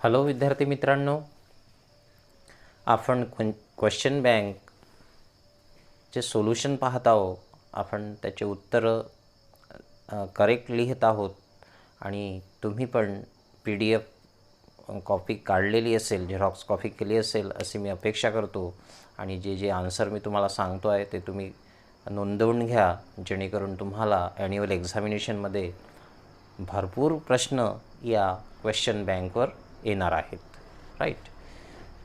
Hello विद्यार्थी मित्रांनो, आपण क्वेश्चन बँकचे सोल्यूशन पाहत आहोत. आपण त्याचे उत्तरं करेक्ट लिहित आहोत आणि तुम्ही पण PDF कॉपी काढलेली असेल, झेरॉक्स कॉपी केली असेल अशी मी अपेक्षा करतो. आणि जे आन्सर मी तुम्हाला सांगतो आहे ते तुम्ही नोंदवून घ्या, जेणेकरून तुम्हाला ॲन्युअल एक्झामिनेशनमध्ये भरपूर प्रश्न या क्वेश्चन बँकवर येणार आहेत. राईट.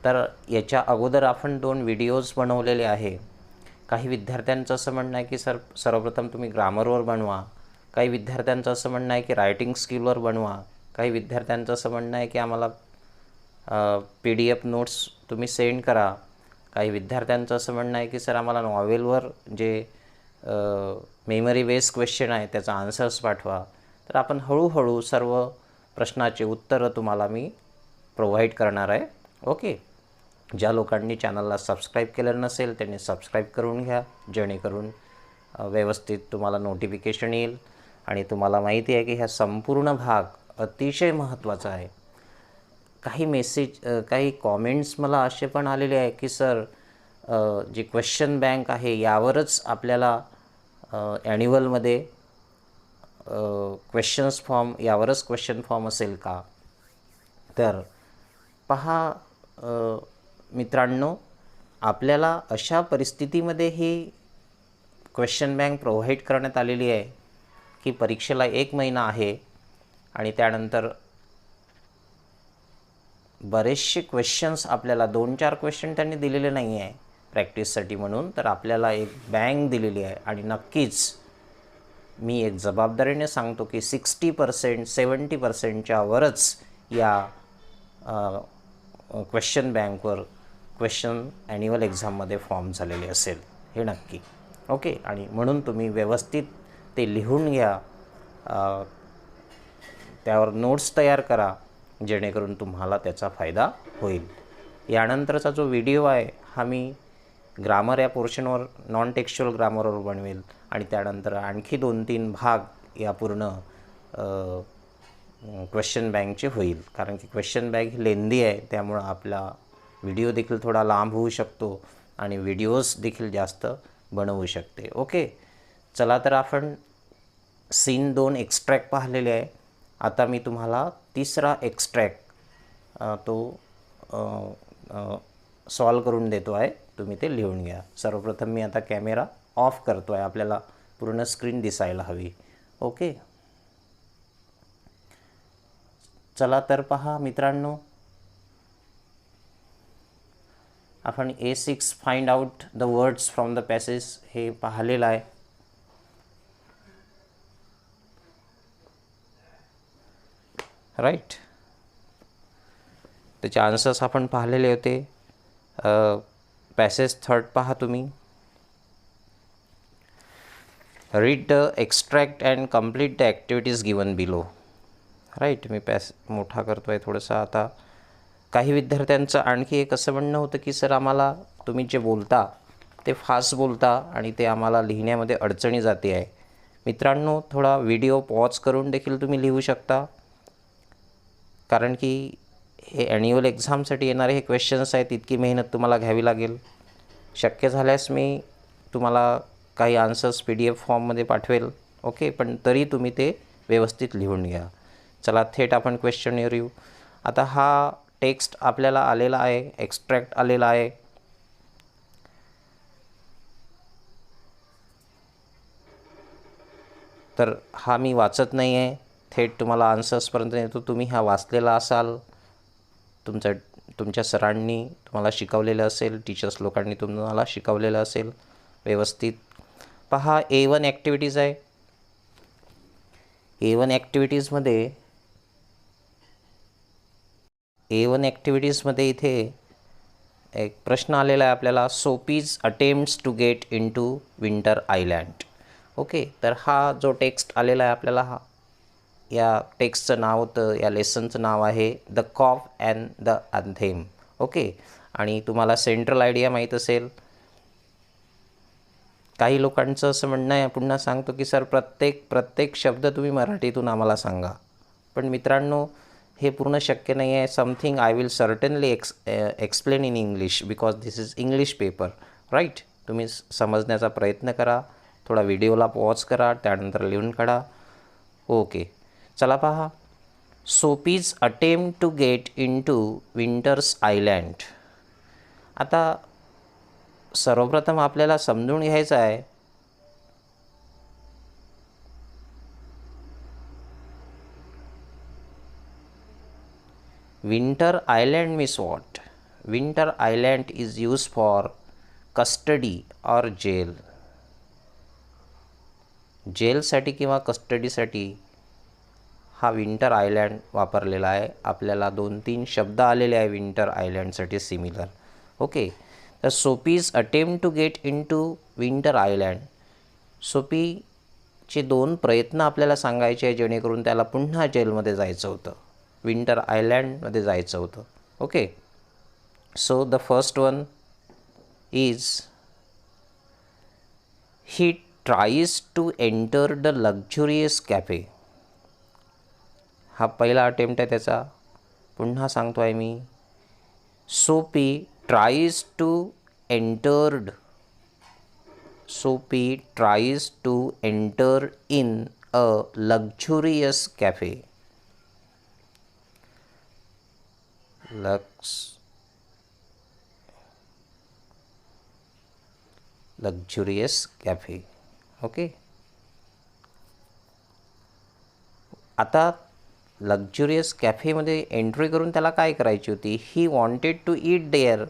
तर याच्या अगोदर आपण 2 व्हिडिओज बनवलेले आहे. काही विद्यार्थ्यांचं असं म्हणणं आहे की सर्वप्रथम तुम्ही ग्रामरवर बनवा. काही विद्यार्थ्यांचं असं म्हणणं आहे की रायटिंग स्किलवर बनवा. काही विद्यार्थ्यांचं असं म्हणणं आहे की आम्हाला PDF नोट्स तुम्ही सेंड करा. काही विद्यार्थ्यांचं असं म्हणणं आहे की सर आम्हाला नॉवेलवर जे मेमरी बेस्ड क्वेश्चन आहे त्याचा आन्सर्स पाठवा. तर आपण हळूहळू सर्व प्रश्नाचे उत्तरं तुम्हाला मी प्रोव्हाइड करणार आहे. ओके. ज्या लोकांनी चॅनलला सबस्क्राईब केलेलं नसेल त्यांनी सबस्क्राईब करून घ्या, जेणेकरून व्यवस्थित तुम्हाला नोटिफिकेशन येईल. आणि तुम्हाला माहिती आहे की ह्या संपूर्ण भाग अतिशय महत्त्वाचा आहे. काही कॉमेंट्स मला असे पण आलेले आहे की सर जी क्वेश्चन बँक आहे यावरच आपल्याला ॲन्युअलमध्ये क्वेश्चन्स फॉर्म यावरच क्वेश्चन फॉर्म असेल का? तर पहा मित्रांनो, आपल्याला अशा परिस्थितीमध्ये ही क्वेश्चन बँक प्रोव्हाइड करण्यात आलेली आहे की परीक्षेला 1 महिना आहे आणि त्यानंतर बरेचसे क्वेश्चन्स आपल्याला 2-4 क्वेश्चन त्यांनी दिलेले नाही आहे प्रॅक्टिससाठी म्हणून. तर आपल्याला एक बँक दिलेली आहे आणि नक्कीच मी एक जबाबदारीने सांगतो की 60% 70%च्या वरच या क्वेश्चन बँकवर क्वेश्चन ॲन्युअल एक्झाममध्ये फॉर्म झालेले असेल, हे नक्की. ओके. आणि म्हणून तुम्ही व्यवस्थित ते लिहून घ्या, त्यावर नोट्स तयार करा, जेणेकरून तुम्हाला त्याचा फायदा होईल. यानंतरचा जो व्हिडिओ आहे हा मी ग्रामर या पोर्शनवर, नॉन टेक्स्च्युअल ग्रामरवर बनवेल आणि त्यानंतर आणखी 2-3 भाग या पूर्ण क्वेश्चन बँकचे होईल. कारण की क्वेश्चन बँक ही लेंदी आहे, त्यामुळं आपला व्हिडिओ देखील थोडा लांब होऊ शकतो आणि व्हिडिओज देखील जास्त बनवू शकते. ओके. चला तर आपण सीन 2 एक्स्ट्रॅक्ट पाहिलेले आहे. आता मी तुम्हाला तिसरा एक्स्ट्रॅक्ट तो सॉल्व करून देतो आहे. तुम्ही ते लिहून घ्या. सर्वप्रथम मी आता कॅमेरा ऑफ करतो आहे, आपल्याला पूर्ण स्क्रीन दिसायला हवी. ओके. चला तर पहा मित्रांनो, आपण A6 find out the words from the passage हे पाहिलेलं आहे. राईट. त्याचे आन्सर्स आपण पाहिलेले होते. पॅसेज 3 पहा तुम्ही. Read the extract and complete the activities given below. Right. मी मोठा करतो आहे थोडंसं. आता काही विद्यार्थ्यांचं आणखी एक असं म्हणणं होतं की सर आम्हाला तुम्ही जे बोलता ते फास्ट बोलता आणि ते आम्हाला लिहिण्यामध्ये अडचणी जाते आहे. मित्रांनो, थोडा व्हिडिओ पॉज करून देखील तुम्ही लिहू शकता, कारण की हे ॲन्युअल एक्झामसाठी येणारे हे क्वेश्चन्स आहेत. इतकी मेहनत तुम्हाला घ्यावी लागेल. शक्य झाल्यास मी तुम्हाला काही आन्सर्स PDF फॉर्ममध्ये पाठवेल. ओके. पण तरी तुम्ही ते व्यवस्थित लिहून घ्या. चला थेट आपण क्वेश्चनवर येऊ. आता हा टेक्स्ट आपल्याला आलेला आहे, एक्स्ट्रॅक्ट आलेला आहे. तर हा मी वाचत नाही आहे, थेट तुम्हाला आन्सर्सपर्यंत येतो. तुम्ही हा वाचलेला असाल, तुमच्या सरांनी तुम्हाला शिकवलेलं असेल, टीचर्स लोकांनी तुम्हाला शिकवलेलं असेल व्यवस्थित. पहा, A1 ॲक्टिव्हिटीज आहे. A1 ॲक्टिव्हिटीजमध्ये इथे एक प्रश्न आलेला आहे आपल्याला. Soapy's attempts to get into winter island. Okay. तर हा जो टेक्स्ट आलेला आहे आपल्याला, या टेक्स्टचं नाव होतं, या लेसनचं नाव आहे the cop and the anthem. Okay. आणि तुम्हाला सेंट्रल आयडिया माहीत असेल. काही लोकांचं असं म्हणणं आहे, पुन्हा सांगतो की सर प्रत्येक शब्द तुम्ही मराठीतून आम्हाला सांगा. पण मित्रांनो, हे पूर्ण शक्य नाही आहे. Something I will certainly explain in English because this is English paper, right. तुम्ही समजण्याचा प्रयत्न करा, थोडा व्हिडिओला पॉज करा, त्यानंतर लिहून काढा. ओके, चला पहा. Soapy's attempt to get in to winters island. आता सर्वप्रथम आपल्याला समजून घ्यायचं आहे Winter island means what? Winter island is used for custody or jail. जेलसाठी किंवा कस्टडीसाठी हा विंटर आयलँड वापरलेला आहे. आपल्याला 2-3 शब्द आलेले आहे विंटर आयलँडसाठी सिमिलर. ओके, तर Soapy's attempt to get into winter island. सोपीचे 2 प्रयत्न आपल्याला सांगायचे आहे जेणेकरून त्याला पुन्हा जेलमध्ये जायचं होतं, विंटर आयलँडमध्ये जायचं होतं. Okay, so the first one is he tries to enter the luxurious cafe. हा पहिला अटेम्प्ट आहे त्याचा. पुन्हा सांगतो आहे मी. Soapy tries to entered. Soapy tries to enter in a luxurious cafe. Luxurious cafe. Okay, आता लक्झुरियस कॅफेमध्ये एंट्री करून त्याला काय करायची होती? He wanted to eat there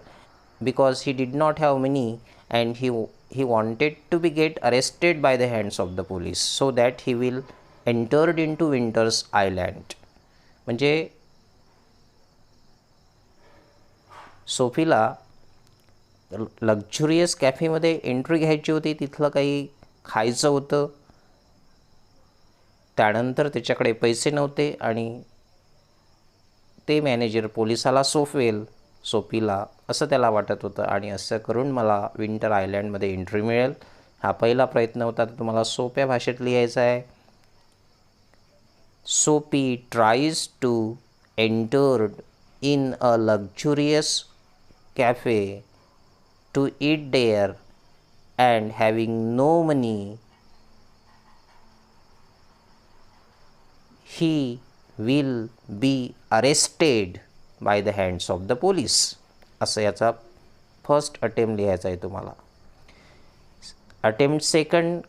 because he did not have money and he wanted to be get arrested by the hands of the police so that he will entered in to winters island. म्हणजे सोफीला luxurious कॅफेमध्ये entry घ्यायची होती, तिथलं काही खायचं होतं, त्यानंतर त्याच्याकडे पैसे नव्हते आणि ते मॅनेजर पोलिसाला सोपवेल सोफीला असं त्याला वाटत होतं आणि असं करून मला विंटर आयलँडमध्ये एंट्री मिळेल. हा पहिला प्रयत्न होता, तर तुम्हाला सोप्या भाषेत लिहायचा आहे. Soapy tries to entered in a luxurious cafe to eat there and having no money he will be arrested by the hands of the police. असं याचा फर्स्ट अटेम्प्ट लिहायचा आहे तुम्हाला. अटेम्प्ट सेकंड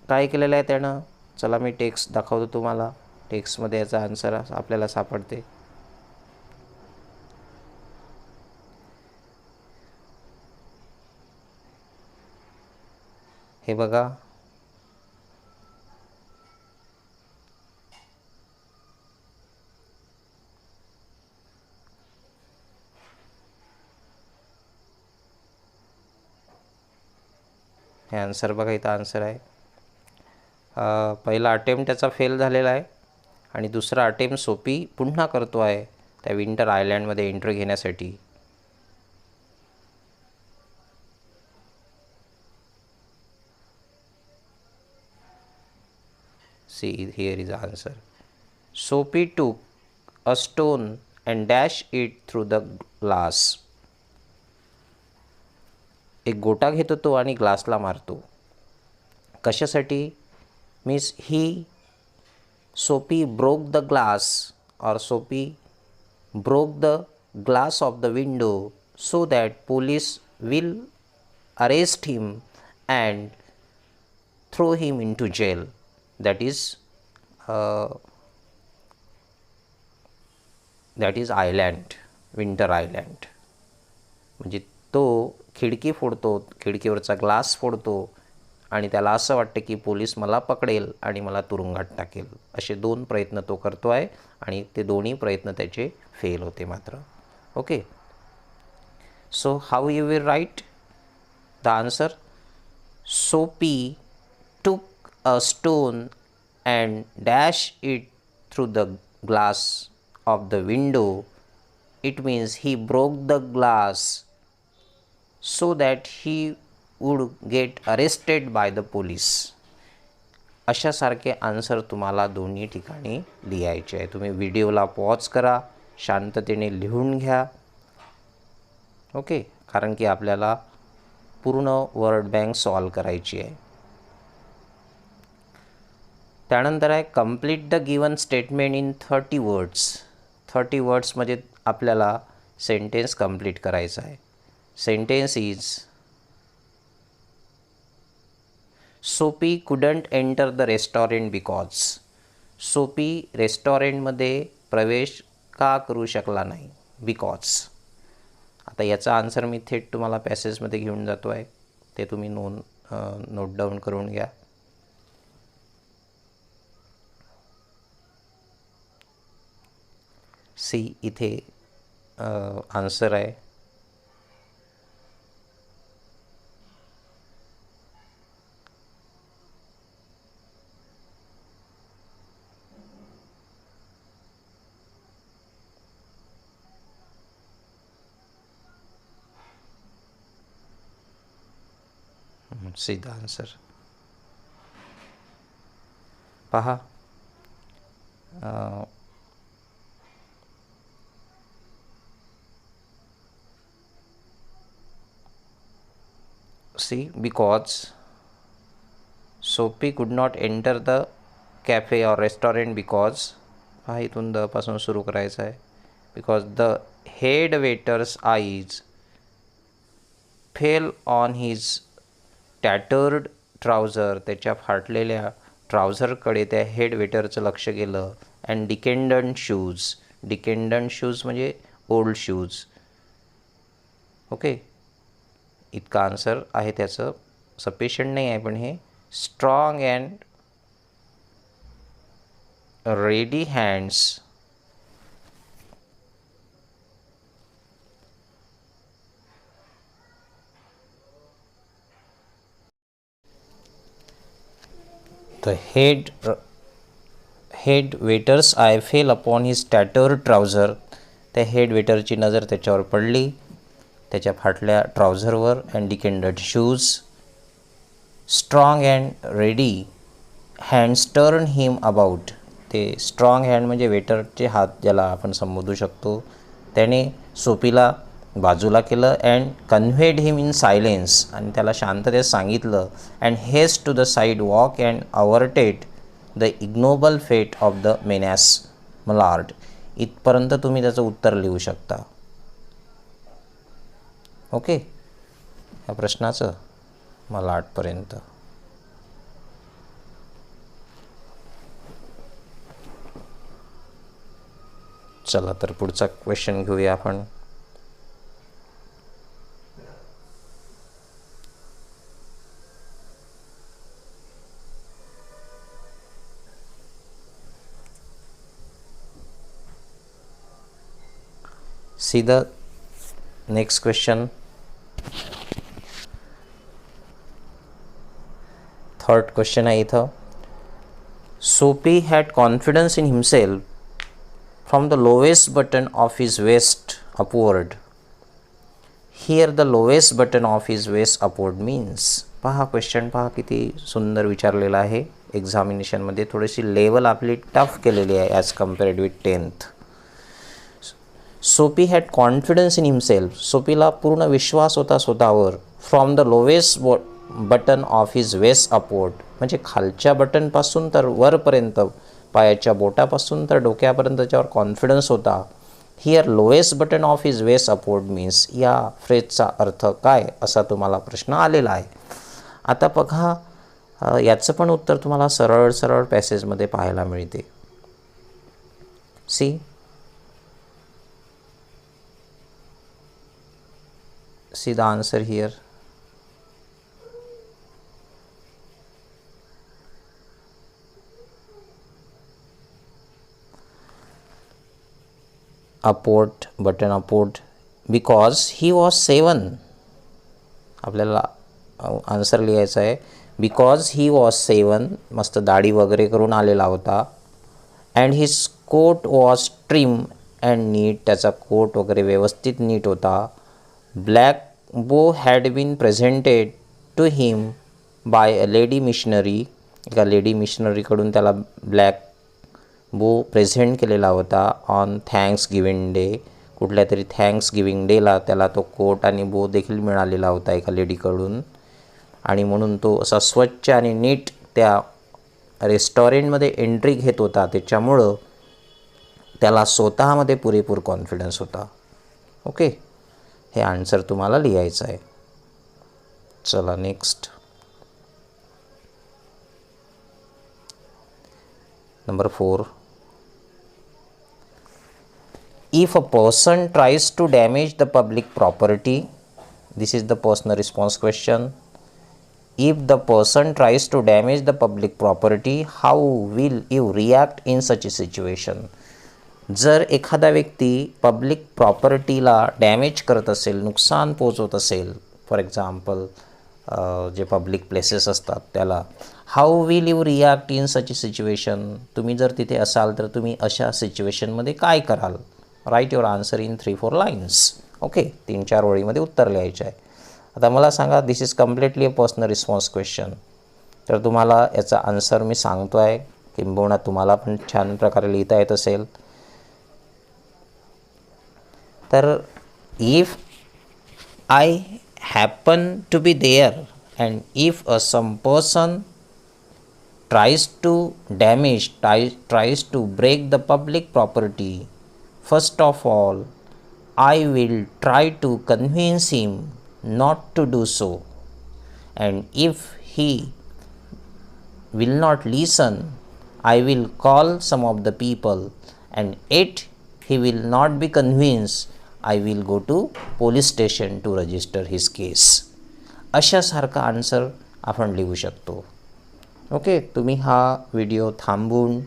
काय केलेलं आहे त्यानं? चला मी टेक्स्ट दाखवतो तुम्हाला. टेक्स्टमध्ये याचा आन्सर आपल्याला सापडते. हे बघा, हे आन्सर बघा, इथं आन्सर आहे. पहिला अटेम्प्ट त्याचा फेल झालेला आहे आणि दुसरा अटेम्प्ट सोपी पुन्हा करतो आहे त्या विंटर आयलँडमध्ये एंट्री घेण्यासाठी. See, here is the answer. Sophie took a stone and dashed it through the glass. एक गोटा घेतो तो आणि ग्लासला मारतो. कशासाठी? Means Sophie broke the glass और Sophie broke the glass of the window so that police will arrest him and throw him into jail. that is island, winter island. म्हणजे तो खिडकी फोडतो, खिडकीवरचा ग्लास फोडतो आणि त्याला असं वाटतं की पोलीस मला पकडेल आणि मला तुरुंगात टाकेल. असे 2 प्रयत्न तो करतो आहे आणि ते दोन्ही प्रयत्न त्याचे फेल होते मात्र. Okay, so how you will write the answer? सोपी टूक a stone and dash it through the glass of the window. It means he broke the glass so that he would get arrested by the police. अशासारखे answer तुम्हाला दोन्ही ठिकाणी लिहायचे आहे. तुम्ही व्हिडिओला पॉज करा, शांततेने लिहून घ्या. ओके, कारण की आपल्याला पूर्ण वर्ड बँक सॉल्व करायची आहे. त्यानंतर आहे complete the given statement in 30 words. 30 वर्ड्समध्ये आपल्याला सेंटेन्स कंप्लीट करायचा आहे. सेंटेन्स इज सोपी couldn't enter the restaurant because. सोपी रेस्टॉरंटमध्ये प्रवेश का करू शकला नाही? बिकॉज. आता याचा आन्सर मी थेट तुम्हाला पॅसेजमध्ये घेऊन जातो आहे, ते तुम्ही नोट डाऊन करून घ्या. सी इथे आन्सर आहे. सीधा आन्सर पहा. C because Soapy could not enter the cafe or restaurant because. हा इथून द पासून सुरू करायचं आहे. Because the head waiter's eyes fell on his tattered trouser. त्याच्या फाटलेल्या ट्राउझरकडे त्या हेड वेटरचं लक्ष गेलं. And decadent shoes. Decadent shoes म्हणजे ओल्ड शूज. ओके, इतका आन्सर आहे त्याचं. सफिशियंट नाही आहे, पण हे strong and ready hands. The head waiter's eye fell upon his tattered trouser. त्या हेड वेटरची नजर त्याच्यावर पडली, त्याच्या फाटल्या ट्राउझरवर. And decadent shoes. Strong and ready hands turn him about. ते स्ट्रॉंग हँड म्हणजे वेटरचे हात, ज्याला आपण संबोधू शकतो. त्याने सोपीला बाजूला केलं. And conveyed him in silence. आणि त्याला शांततेत सांगितलं. And haste to the sidewalk and averted the ignoble fate of the menace mallard. इथपर्यंत तुम्ही त्याचं उत्तर लिहू शकता. ओके, या प्रश्नाचं मलार्डपर्यंत. चला तर पुढचा क्वेश्चन घेऊया आपण. See the next question. Third question आहे इथं. Soapy had confidence in himself from the lowest button of his waist upward. Here the lowest button of his waist upward means. पहा क्वेश्चन पहा किती सुंदर विचारलेला आहे. एक्झामिनेशनमध्ये थोडीशी लेवल आपली टफ केलेली आहे as compared with 10th. Soapy had confidence in himself. सोपीला पूर्ण विश्वास होता स्वतःवर. From the lowest button of his waist upward. म्हणजे खालच्या बटनपासून तर वरपर्यंत, पायाच्या बोटापासून तर डोक्यापर्यंत त्याच्यावर कॉन्फिडन्स होता. Here lowest button of his waist upward means. या फ्रेजचा अर्थ काय, असा तुम्हाला प्रश्न आलेला आहे. आता बघा, याचं पण उत्तर तुम्हाला सरळ सरळ पॅसेजमध्ये पाहायला मिळते. See the answer here. Upward, button upward, because he was 7. आपल्याला आन्सर लिहायचा आहे. Because he was 7. मस्त दाढी वगैरे करून आलेला होता. And his coat was trim and neat. त्याचा कोट वगैरे व्यवस्थित नीट होता. Black bow had been presented to him by a lady missionary. एका लेडी मिशनरीकडून त्याला ब्लॅक बो प्रेझेंट केलेला होता ऑन थँक्स गिविंग डे. कुठल्या तरी थँक्स गिविंग डेला त्याला तो कोट आणि बो देखील मिळालेला होता एका लेडीकडून, आणि म्हणून तो असा स्वच्छ आणि नीट त्या रेस्टॉरंटमध्ये एंट्री घेत होता. त्याच्यामुळं त्याला स्वतःमध्ये पुरेपूर कॉन्फिडन्स होता. ओके, हे आन्सर तुम्हाला लिहायचं आहे. चला next. Number 4. If a person tries to damage the public property, this is the personal response question. If the person tries to damage the public property, how will you react in such a situation? जर एखादा व्यक्ती public प्रॉपर्टीला damage करत असेल, नुकसान पोचवत असेल, for example जे public places असतात त्याला, how will you react in such A situation? तुम्ही जर तिथे असाल तर तुम्ही अशा सिच्युएशनमध्ये काय कराल? Write your answer in 3-4 lines. Okay, 3-4 ओळीमध्ये उत्तर लिहायचे आहे. आता मला सांगा, this is completely a personal response question. तर तुम्हाला याचा आन्सर मी सांगतो आहे, किंबहुना तुम्हाला पण छान प्रकारे लिहिता येत असेल. तर if I happen to be there and if some person tries to damage, tries to break the public property, first of all, I will try to convince him not to do so. And if he will not listen, I will call some of the people, and yet he will not be convinced, I will go to police station to register his case. अशासारखा answer आपण लिहू शकतो. Okay, तुम्ही हा video थांबवून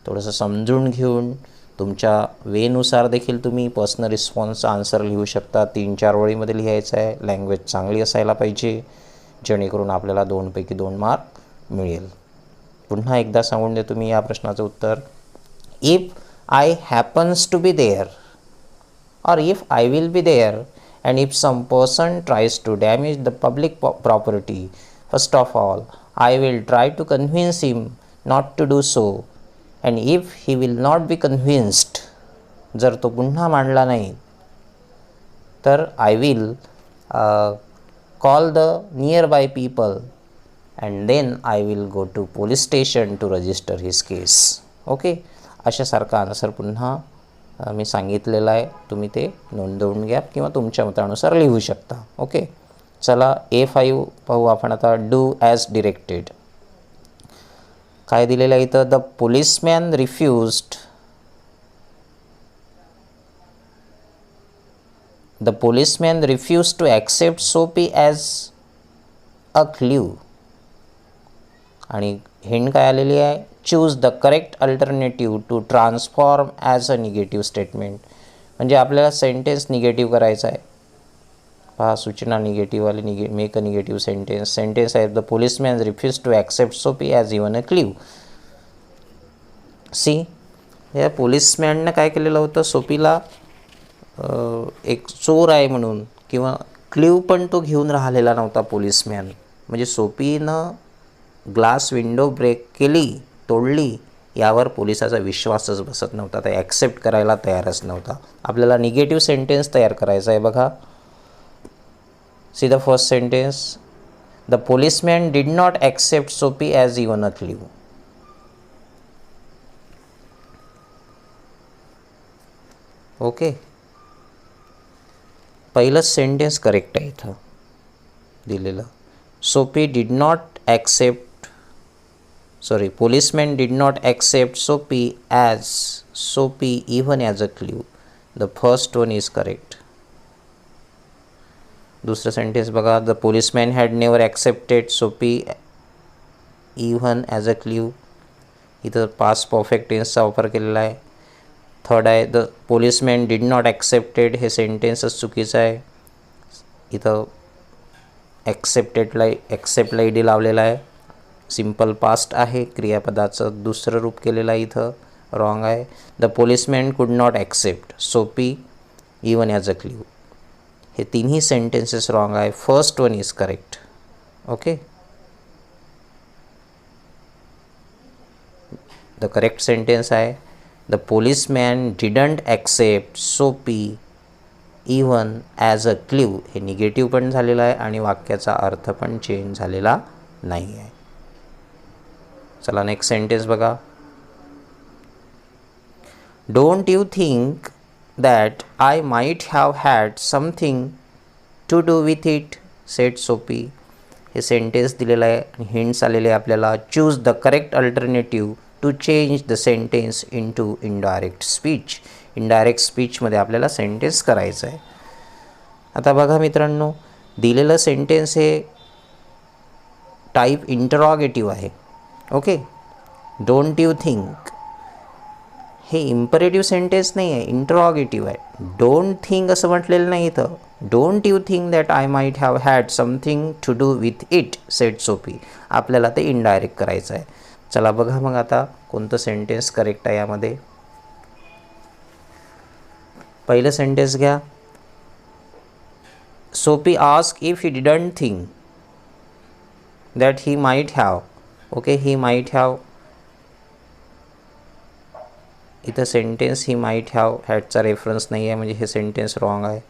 थोडंसं समजून घेऊन तुमच्या वेनुसार देखील तुम्ही पर्सनल रिस्पॉन्सचा आन्सर लिहू शकता. 3-4 ओळीमध्ये लिहायचं आहे. लँग्वेज चांगली असायला पाहिजे, जेणेकरून आपल्याला 2 पैकी 2 मार्क मिळेल. पुन्हा एकदा सांगून दे तुम्ही या प्रश्नाचं उत्तर. If I happens to be there or if I will be there and if some person tries to damage the public property, first of all, I will try to convince him not to do so, and if he will not be convinced, जर तो पुन्हा मांडला नाही तर I will call the nearby people and then I will go to police station to register his case. Okay, अशासारखा answer पुन्हा मी सांगितलेलं आहे, तुम्ही ते नोंदवून घ्या किंवा तुमच्या मतानुसार लिहू शकता. ओके, चला A5 पाहू आपण आता. Do as directed. काय दिलेलं आहे इथं? The policeman refused to accept Soapy as a clue. आणि हिंट काय आलेली आहे? Choose the correct alternative to transform as a negative statement. म्हणजे आपल्याला सेंटेन्स निगेटिव्ह करायचा आहे. पहा, सूचना निगेटिव्हवाली मेक अ निगेटिव्ह सेंटेन्स आहे. The policeman refuse to accept Soapy as even a clue. See, या पोलिसमॅननं काय केलेलं होतं? सोपीला एक चोर आहे म्हणून किंवा क्ल्यू पण तो घेऊन राहिलेला नव्हता पोलिसमॅन. म्हणजे सोपीनं ग्लास विंडो ब्रेक केली, तोडली, यावर पोलिसाचा विश्वासच बसत नव्हता. ते ॲक्सेप्ट करायला तयारच नव्हता. आपल्याला निगेटिव्ह सेंटेन्स तयार करायचा आहे. बघा, see the first sentence. The policeman did not accept Soapy as even a clue. Okay, पहिलंच सेंटेन्स करेक्ट आहे इथं दिलेलं. Soapy did not accept policeman did not accept Sophie even as a clue. The first one is correct. दुसरं sentence बघा. The policeman had never accepted Sophie even as a clue. इथं past perfect tense चा वापर केलेला आहे. Third आहे the policeman did not accepted. हे सेंटेन्सच चुकीचं आहे. इथं एक्सेप्ट ईडी लावलेला आहे. सिम्पल पास्ट आहे, क्रियापदाचं दुसरं रूप केलेलं आहे, इथं रॉंग आहे. द पोलिसमॅन कुड नॉट ॲक्सेप्ट सोपी इवन ॲज अ क्ल्यू. हे तिन्ही सेंटेन्सेस रॉंग आहे. First one is correct. Okay, the correct sentence आहे द पोलिसमॅन डिडंट ॲक्सेप्ट सोपी इवन ॲज अ क्ल्यू. हे निगेटिव्ह पण झालेलं आहे आणि वाक्याचा अर्थ पण चेंज झालेला नाही आहे. चला नेक्स्ट सेंटेन्स बघा. Don't you think that I might have had something to do with it said Soapy. हे सेंटेन्स दिलेलं आहे आणि हिंट्स आलेले आपल्याला. Choose the correct alternative to change the sentence into indirect speech. Indirect स्पीचमध्ये आपल्याला sentence करायचं आहे. आता बघा मित्रांनो, दिलेलं सेंटेन्स हे टाईप इंटरॉगेटिव्ह आहे. ओके, डोंट यू थिंक हे इम्परेटिव्ह सेंटेन्स नाही आहे, इंटरॉगेटिव्ह आहे. डोंट थिंक असं म्हटलेलं नाही इथं. Don't you think that I might have had something to do with it said Sophie. आपल्याला ते इनडायरेक्ट करायचं आहे. चला बघा मग आता कोणतं सेंटेन्स करेक्ट आहे यामध्ये. पहिलं सेंटेन्स घ्या. Soapy ask if he didn't think that he might have. Okay, he might have, इथं सेंटेन्स ही माईट हॅव हॅडचा रेफरन्स नाही आहे म्हणजे हे सेंटेन्स रॉंग आहे.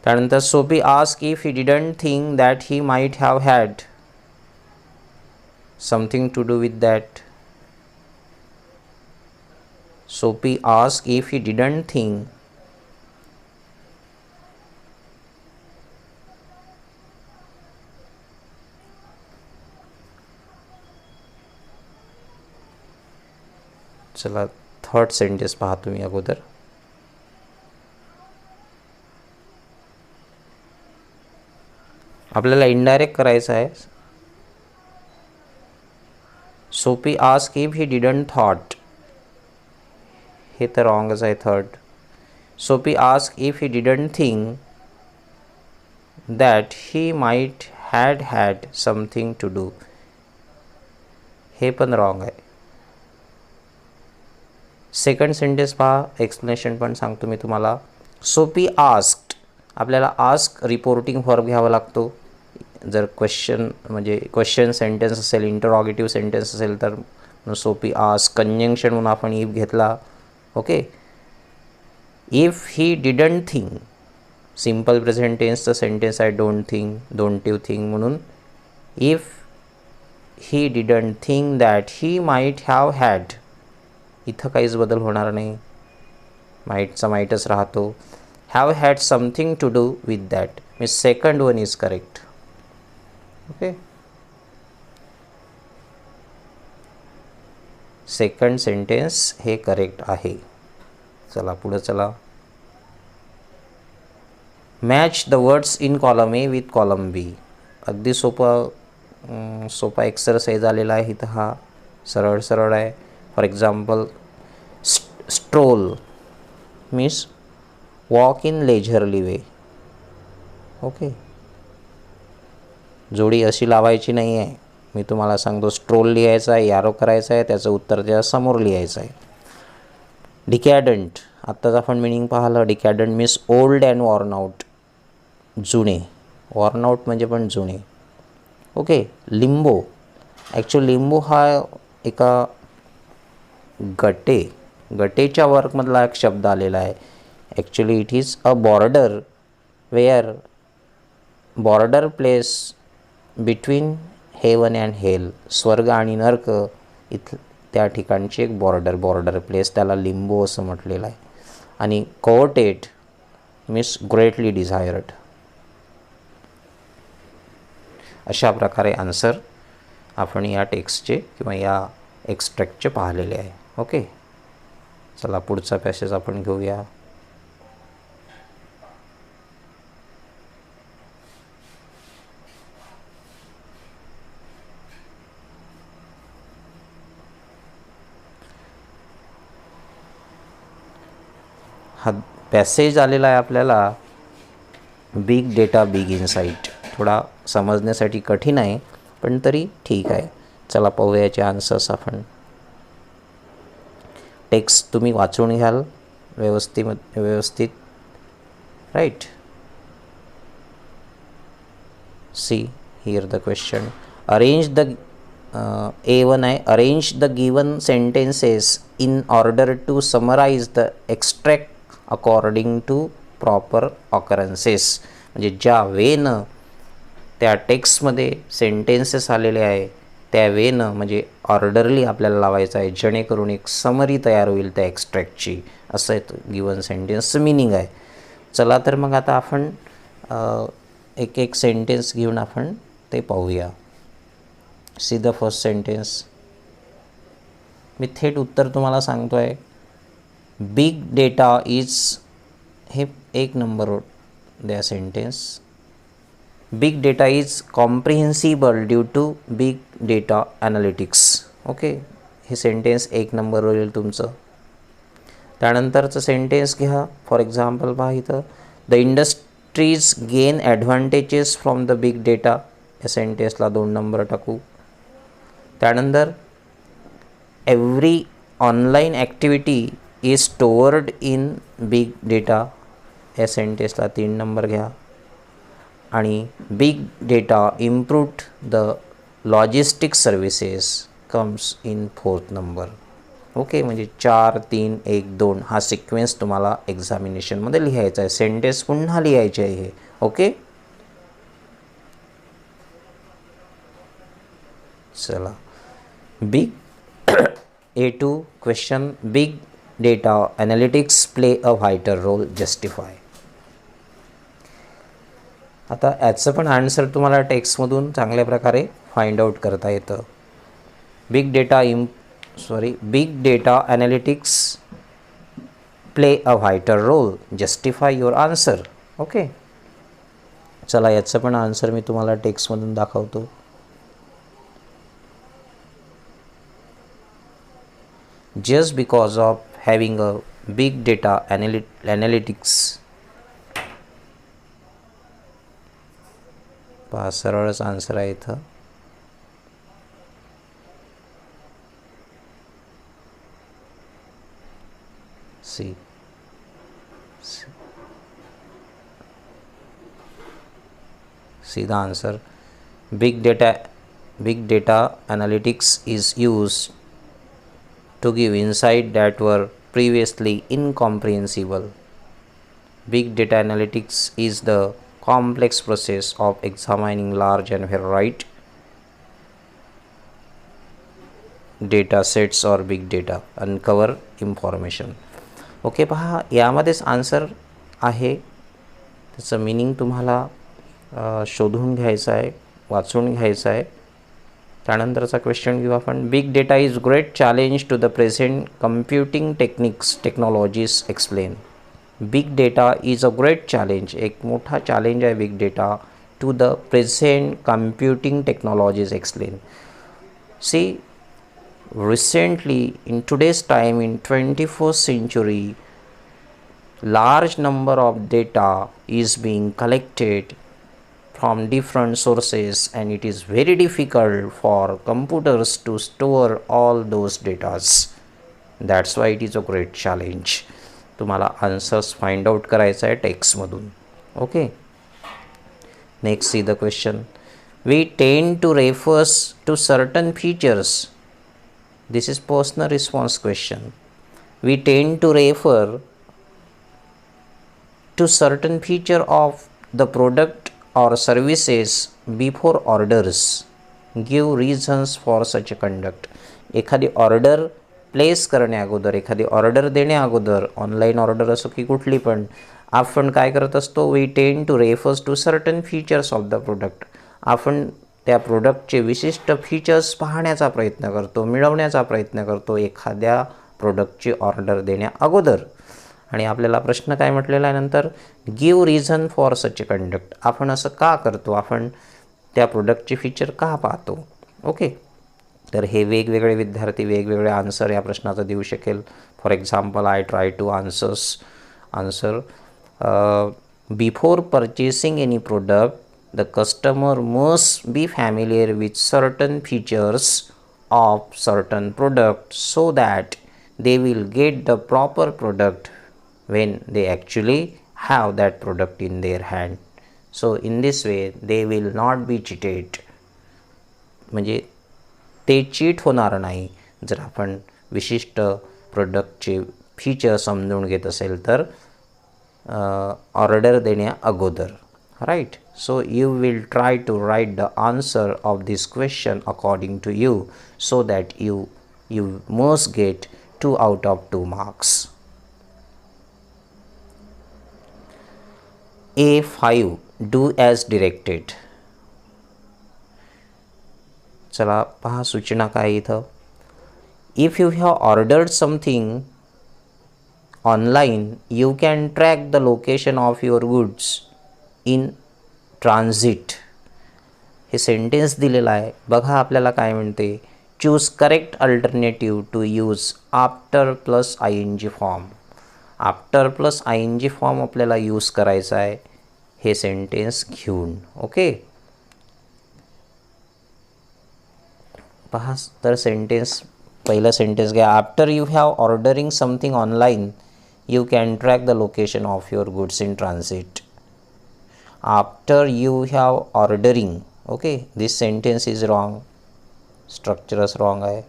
त्यानंतर Soapy ask if he didn't think that he might have had something to do with that. Soapy ask if he didn't think चला third sentence पहा तुम्ही अगोदर. आपल्याला इनडायरेक्ट करायचं आहे. Soapy ask if he didn't thought, हे तर रॉंगच आहे third. Sophie ask if he didn't think that he might had had something to do, हे पण रॉंग आहे. सेकंड सेंटेन्स पहा, एक्सप्लेनेशन पण सांगतो मी तुम्हाला. सोपी आस्क्ड, आपल्याला आस्क रिपोर्टिंग व्हर्ब घ्यावा लागतो. जर क्वेश्चन म्हणजे क्वेश्चन सेंटेन्स असेल, इंटरॉगेटिव्ह सेंटेन्स असेल तर सोपी आस्क. कंजंक्शन म्हणून आपण इफ घेतला. Okay, if he didn't think, simple present टेन्सचं सेंटेन्स आहे don't think, don't you think, म्हणून if he didn't think that he might have had, इथं काहीच बदल होणार नाही, माईटचा माईटच राहतो. Have had something to do with that, मी second one is correct. Okay, second sentence हे करेक्ट आहे. चला पुढं चला. Match the words in column A with column B. अगदी सोपा एक्सरसाइज आलेला आहे इथं. हा सरळ सरळ आहे. For example, stroll means walk in leisurely way. Okay, जोडी अशी लावायची नाही आहे. मी तुम्हाला सांगतो, स्ट्रोल लिहायचा आहे, यारो करायचं आहे, त्याचं उत्तर त्या समोर लिहायचं आहे. डिकॅडंट, आत्ताच आपण मिनिंग पाहिलं. Decadent means old and worn out, जुने. वॉर्न आउट म्हणजे पण जुने. ओके, लिंबो, ॲक्च्युअली लिंबो हा एका गटेच्या वर्कमधला एक शब्द आलेला आहे. Actually it is a border where border place between heaven and hell. स्वर्ग आणि नर्क त्या ठिकाणची एक बॉर्डर प्लेस, त्याला लिंबो असं म्हटलेलं आहे. आणि कोटेड मीन्स ग्रेटली डिझायर्ड. अशा प्रकारे आन्सर आपण या टेक्स्टचे किंवा या एक्स्ट्रॅक्टचे पाहिलेले आहे. ओके, चला पुढचा पॅसेज आपण घेऊया. हा पॅसेज आलेला आहे आपल्याला, बिग डेटा बिग इनसाईट. थोडा समजण्यासाठी कठीण आहे पण तरी ठीक आहे. चला पाहूया याचे आन्सर्स आपण. टेक्स्ट तुम्ही वाचून घ्याल व्यवस्थित. Right. See here the question. Arrange the A1 आहे, arrange the given sentences in order to summarise the extract according to proper occurrences. म्हणजे ज्या वेनं त्या टेक्स्टमध्ये सेंटेन्सेस आलेले आहे त्या वेनं म्हणजे ऑर्डरली आपल्याला लावायचं आहे, जेणेकरून एक समरी तयार होईल त्या एक्स्ट्रॅक्टची. असं आहे गिवन सेंटेन्सचं मिनिंग आहे. चला तर मग आता आपण एक एक सेंटेन्स घेऊन आपण ते पाहूया. See the first sentence. मी थेट उत्तर तुम्हाला सांगतो आहे. बिग डेटा इज, हे एक नंबर द्या sentence. Big data is comprehensible due to big data analytics. Okay, हे सेंटेन्स एक नंबरवर येईल तुमचं. त्यानंतरचं सेंटेन्स घ्या. फॉर एक्झाम्पल पहा इथं, the industries gain advantages from the big data. या सेंटेन्सला 2 नंबर टाकू. त्यानंतर every online activity is stored in big data. या सेंटेन्सला 3 नंबर घ्या. आणि big data improved the logistics services comes in 4th number. Okay, म्हणजे 4, 3, 1, 2 हा सिक्वेन्स तुम्हाला एक्झामिनेशनमध्ये लिहायचा आहे. सेंटेन्स पुन्हा लिहायचे आहे हे. ओके, चला. Big A2 question, big data analytics play a vital role, justify. आता याचं पण आन्सर तुम्हाला टेक्स्टमधून चांगल्या प्रकारे फाइंड आउट करता येतं. Big data analytics play a vital role, justify your answer. Okay, चला याचं पण आन्सर मी तुम्हाला टेक्स्टमधून दाखवतो. Just because of having a big data analytics, पहा सरळच आन्सर आहे इथं. see the answer. Big data analytics is used to give insight that were previously incomprehensible. Big data analytics is the complex process of examining large and varied data sets or big data uncover information. Okay, पहा यामध्येच answer आहे. त्याचं meaning तुम्हाला शोधून घ्यायचं आहे, वाचून घ्यायचं आहे. त्यानंतरचा क्वेश्चन घेऊ आपण. Big data is great challenge to the present computing technologies explain. Big data is a great challenge, एक मोठा चॅलेंज आहे big data, to the present computing technologies explain. See, recently in today's time, in 21st century, large number of data is being collected from different sources and it is very difficult for computers to store all those datas. That's why it is a great challenge. तुम्हाला answers find out करायचं आहे टेक्स्टमधून. Okay, next see the question. We tend to refers to certain features. This is personal response question. We tend to refer to certain feature of the product or services before orders. Give reasons for such a conduct. एखादी order place करण्या अगोदर, एखादी order देण्या अगोदर, online order असो की कुठली पण, आपण काय करत असतो, we tend to refers to certain features of the product. आपण त्या प्रोडक्टचे विशिष्ट फीचर्स पाहण्याचा प्रयत्न करतो, मिळवण्याचा प्रयत्न करतो एखाद्या प्रोडक्टची ऑर्डर देण्या अगोदर. आणि आपल्याला प्रश्न काय म्हटलेला आहे नंतर, give reason for such a conduct. आपण असं का करतो, आपण त्या प्रोडक्टचे फीचर का पाहतो. ओके, तर हे वेगवेगळे विद्यार्थी वेगवेगळे आन्सर या प्रश्नाचं देऊ शकेल. For example, I try to answer before purchasing any product the customer must be familiar with certain features of certain product so that they will get the proper product when they actually have that product in their hand. So in this way they will not be cheated. म्हणजे ते cheat होणार नाही जर आपण विशिष्ट प्रोडक्टचे feature समजून घेत असेल तर ऑर्डर देण्या अगोदर. Right. So you will try to write the answer of this question according to you so that you must get 2 out of 2 marks. A5 do as directed. चला पहा सूचना काय इथं. If you have ordered something online, you can track the location of your goods in transit. हे sentence दिलेलं आहे. बघा आपल्याला काय म्हणते. Choose correct alternative to use after plus I N G form. After plus I N G form आपल्याला use करायचा आहे हे सेंटेन्स घेऊन. ओके. पहा तर सेंटेन्स पहिलं सेंटेन्स घ्या. After you have ordering something online you can track the location of your goods in transit. After you have ordering. Okay. This sentence is wrong. स्ट्रक्चरच रॉंग आहे.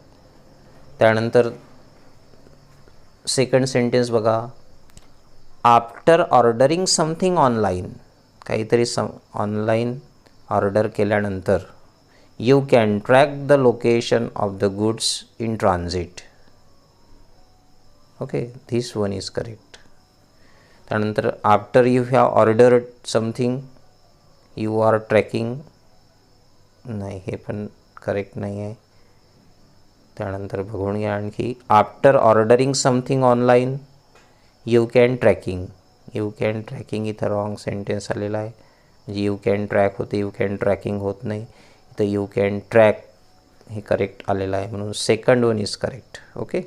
त्यानंतर सेकंड सेंटेन्स बघा. After ordering something online, काहीतरी online order केल्यानंतर you can track the location of the goods in transit. Okay. This one is correct. त्यानंतर after you have ordered something you are tracking. नाही, हे पण correct नाही आहे. त्यानंतर बघून घ्या आणखी. After ordering something online you can tracking. You can tracking इथं रॉंग सेंटेन्स आलेला आहे. म्हणजे यू कॅन ट्रॅक होते, यू कॅन ट्रॅकिंग होत नाही. इथं यू कॅन ट्रॅक हे करेक्ट आलेलं आहे. म्हणून second one is correct. Okay.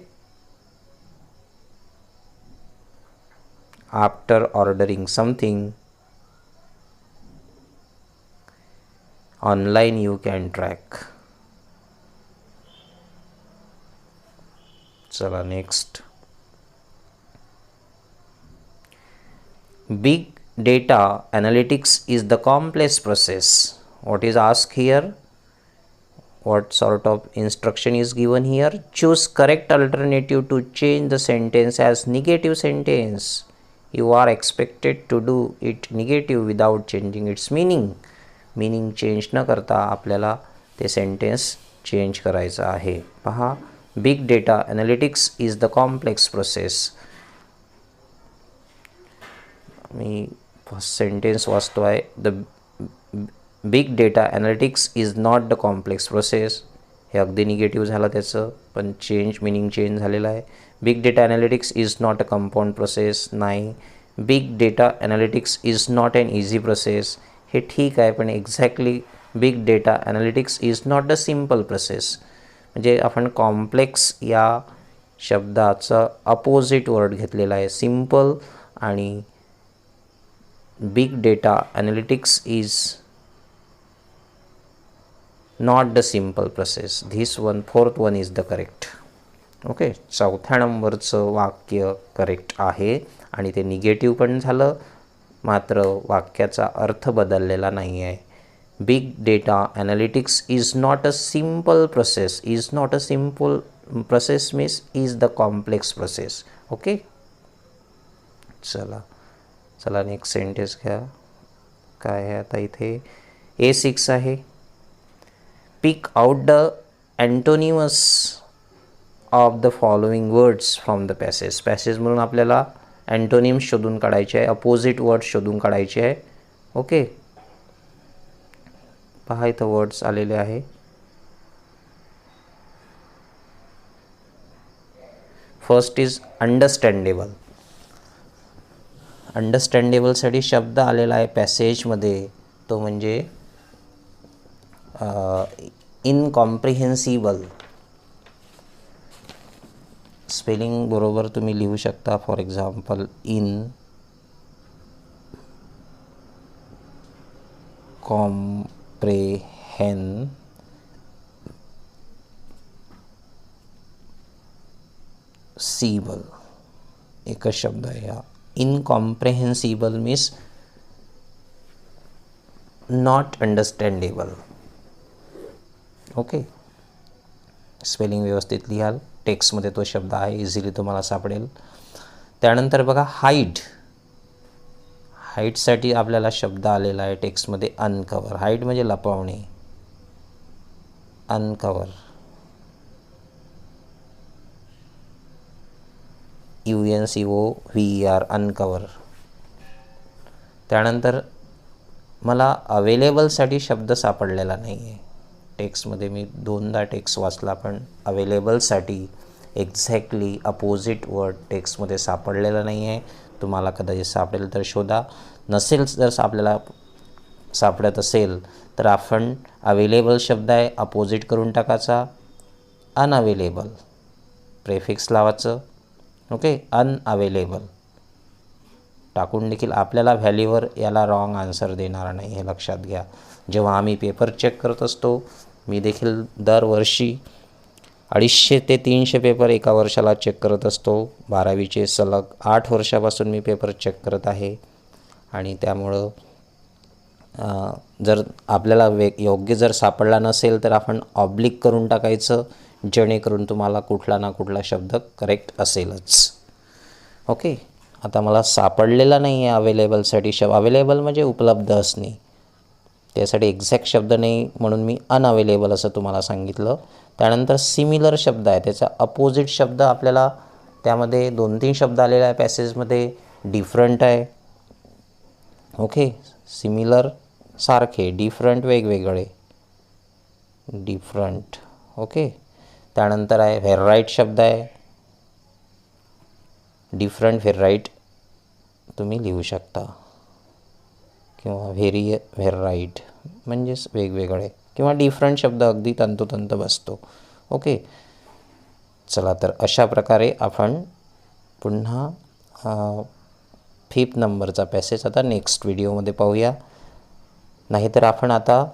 After ordering something online you can track. चला next. Big data analytics is the complex process. What is asked here? What sort of instruction is given here? Choose correct alternative to change the sentence as negative sentence. You are expected to do it negative without changing its meaning. Meaning change न करता आपल्याला ते sentence change करायचं आहे. पहा. Big data analytics is the complex process. Me first sentence वाचतो आहे. The big data analytics is not the complex process. हे अगदी निगेटिव्ह झालं त्याचं, पण चेंज मिनिंग चेंज झालेलं आहे. Big data analytics is not a compound process. नाही. Big data analytics is not an easy process. हे ठीक आहे, पण exactly big data analytics is not a simple process. म्हणजे आपण कॉम्प्लेक्स या शब्दाचं अपोजिट वर्ड घेतलेला आहे. सिम्पल आणि big data analytics is not the simple process. This one fourth one is the correct. Okay. चौथ्या नंबरचं वाक्य करेक्ट आहे आणि ते निगेटिव्ह पण झालं, मात्र वाक्याचा अर्थ बदललेला नाही आहे. Big data analytics is not a simple process. Is not a simple process means is the complex process. Okay. चला नेक्स्ट सेंटेन्स घ्या. काय आहे आता इथे. A6 आहे. Pick out the antonymous of the following words from the passage. Passage म्हणून आपल्याला antonyms शोधून काढायचे आहे, अपोजिट वर्ड्स शोधून काढायचे आहे. ओके. पहा इथं वर्ड्स आलेले आहे. First is understandable. अंडरस्टँडेबलसाठी शब्द आलेला आहे पॅसेजमध्ये, तो म्हणजे इनकॉम्प्रिहेन्सिबल. स्पेलिंग बरोबर तुम्ही लिहू शकता. फॉर एक्झाम्पल इन कॉम्प्रेहेन्सिबल एकच शब्द आहे हा. Incomprehensible means not understandable. Okay. Spelling व्यवस्थित लिहाल, टेक्स्टमध्ये तो शब्द आहे, इझिली तुम्हाला सापडेल. त्यानंतर बघा हाईड. हाईडसाठी आपल्याला शब्द आलेला आहे टेक्स्टमध्ये अनकवर. हाईड म्हणजे लपवणे. Uncover, UNCOVER, uncover. त्यानंतर मला अवेलेबलसाठी शब्द सापडलेला नाही आहे टेक्स्टमध्ये. मी 2दा टेक्स्ट वाचला पण अवेलेबलसाठी एक्झॅक्टली अपोजिट वर्ड टेक्स्टमध्ये सापडलेला नाही आहे. तुम्हाला कदाचित सापडेल तर शोधा. नसेल जर आपल्याला सापडत असेल तर आपण अवेलेबल शब्द आहे अपोजिट करून टाकायचा, अनअवेलेबल, प्रेफिक्स लावायचं. ओके, अनअवेलेबल टाकून देखील आपल्याला व्हॅल्यूवर याला रॉंग आन्सर देणार नाही, हे लक्षात घ्या. जेव्हा आम्ही पेपर चेक करत असतो, मी देखील दरवर्षी 250 ते 300 पेपर एका वर्षाला चेक करत असतो. 12वीचे सलग 8 वर्षापासून मी पेपर चेक करत आहे. आणि त्यामुळं जर आपल्याला योग्य जर सापडला नसेल तर आपण ऑब्लिक करून टाकायचं, जेणेकरून तुम्हाला कुठला ना कुठला शब्द करेक्ट असेलच. ओके, आता मला सापडलेला नाही आहे अवेलेबलसाठी शब्द. अवेलेबल म्हणजे उपलब्ध असणे, त्यासाठी एक्झॅक्ट शब्द नाही म्हणून मी अनअवेलेबल असं तुम्हाला सांगितलं. त्यानंतर सिमिलर शब्द आहे, त्याचा अपोजिट शब्द आपल्याला त्यामध्ये 2-3 शब्द आलेला आहे पॅसेजमध्ये. डिफरंट आहे. ओके, सिमिलर सारखे, डिफरंट वेगवेगळे, डिफरंट. ओके, त्यानंतर आहे व्हेराईट शब्द आहे. डिफरंट व्हेराईट तुम्ही लिहू शकता, किंवा व्हेराईट म्हणजेच वेगवेगळे, किंवा डिफरंट शब्द अगदी तंतोतंत बसतो. ओके, चला तर अशा प्रकारे आपण पुन्हा 5th नंबरचा पॅसेज आता नेक्स्ट व्हिडिओमध्ये पाहूया. नाहीतर आपण आता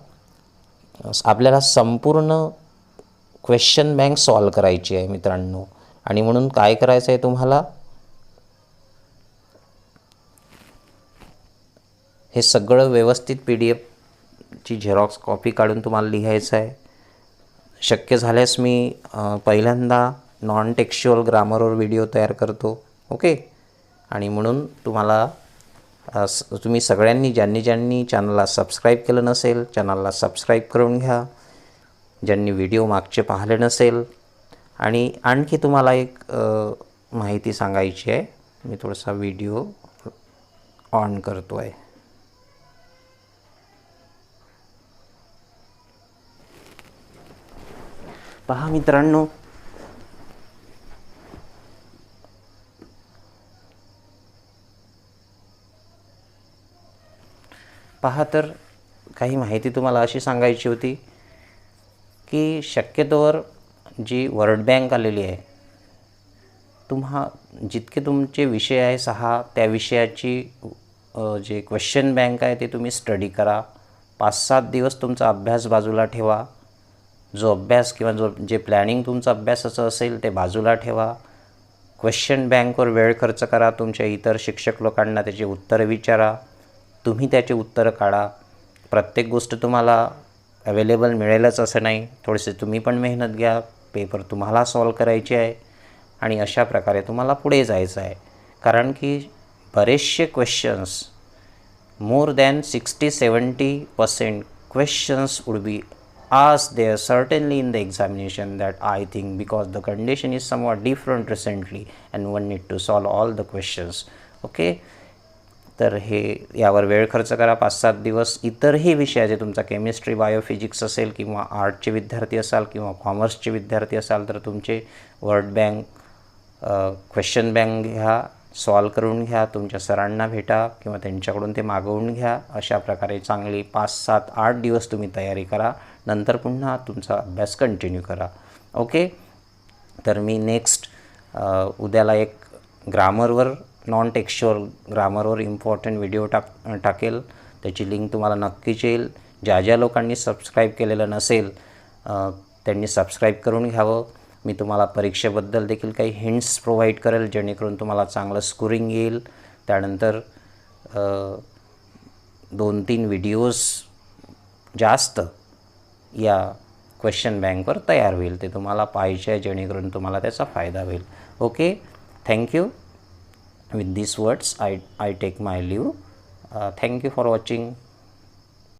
आपल्याला संपूर्ण क्वेश्चन बँक सॉल्व करायची आहे मित्रांनो. आणि म्हणून काय करायचं आहे तुम्हाला, हे सगळं व्यवस्थित PDF ची झेरॉक्स कॉपी काढून तुम्हाला लिहायचं आहे. शक्य झाल्यास मी पहिल्यांदा नॉन टेक्स्च्युअल ग्रामरवर व्हिडिओ तयार करतो. ओके, आणि म्हणून तुम्हाला तुम्ही सगळ्यांनी ज्यांनी चॅनलला सबस्क्राईब केलं नसेल, चॅनलला सबस्क्राईब करून घ्या. ज्यांनी व्हिडिओ मागचे पाहिले नसेल. आणि आणखी तुम्हाला एक माहिती सांगायची आहे. मी थोडासा व्हिडिओ ऑन करतो आहे. पहा मित्रांनो, पहा तर काही माहिती तुम्हाला अशी सांगायची होती की शक्यतोवर जी वर्ड बँक आलेली आहे, जितके तुमचे विषय आहे 6, त्या विषयाची जे क्वेश्चन बँक आहे ते तुम्ही स्टडी करा. 5-7 दिवस तुमचा अभ्यास बाजूला ठेवा. जो अभ्यास किंवा जे प्लॅनिंग तुमचं अभ्यासाचं असेल ते बाजूला ठेवा. क्वेश्चन बँकवर वेळ खर्च करा. तुमच्या इतर शिक्षक लोकांना त्याचे उत्तरं विचारा, तुम्ही त्याचे उत्तरं काढा. प्रत्येक गोष्ट तुम्हाला अवेलेबल मिळेलच असं नाही. थोडेसे तुम्ही पण मेहनत घ्या. पेपर तुम्हाला सॉल्व करायचे आहे आणि अशा प्रकारे तुम्हाला पुढे जायचं आहे. कारण की बरेचसे questions, more than 60-70% questions would be asked there certainly in the examination, that I think, because the condition is somewhat different recently and one need to solve all the questions. Okay, तर हे यावर वेळ खर्च करा 5-7 दिवस. इतरही विषयाचे, तुमचा केमिस्ट्री, बायोफिजिक्स असेल किंवा आर्टचे विद्यार्थी असाल किंवा कॉमर्सचे विद्यार्थी असाल तर तुमचे वर्ड बँक, क्वेश्चन बँक घ्या, सॉल्व करून घ्या. तुमच्या सरांना भेटा किंवा त्यांच्याकडून ते मागवून घ्या. अशा प्रकारे चांगली 5-7-8 दिवस तुम्ही तयारी करा. नंतर पुन्हा तुमचा अभ्यास कंटिन्यू करा. ओके, तर मी नेक्स्ट उद्याला एक ग्रामरवर, नॉन टेक्स्च्युअल ग्रामरवर इम्पॉर्टंट व्हिडिओ टाकेल. त्याची लिंक तुम्हाला नक्कीच येईल. ज्या लोकांनी सबस्क्राईब केलेलं नसेल त्यांनी सबस्क्राईब करून घ्यावं. मी तुम्हाला परीक्षेबद्दल देखील काही हिंट्स प्रोव्हाइड करेल, जेणेकरून तुम्हाला चांगलं स्कोरिंग येईल. त्यानंतर 2-3 व्हिडिओज जास्त या क्वेश्चन बँकवर तयार होईल. ते तुम्हाला पाहायचे आहे जेणेकरून तुम्हाला त्याचा फायदा होईल. Okay, thank you. With these words I take my leave. Thank you for watching.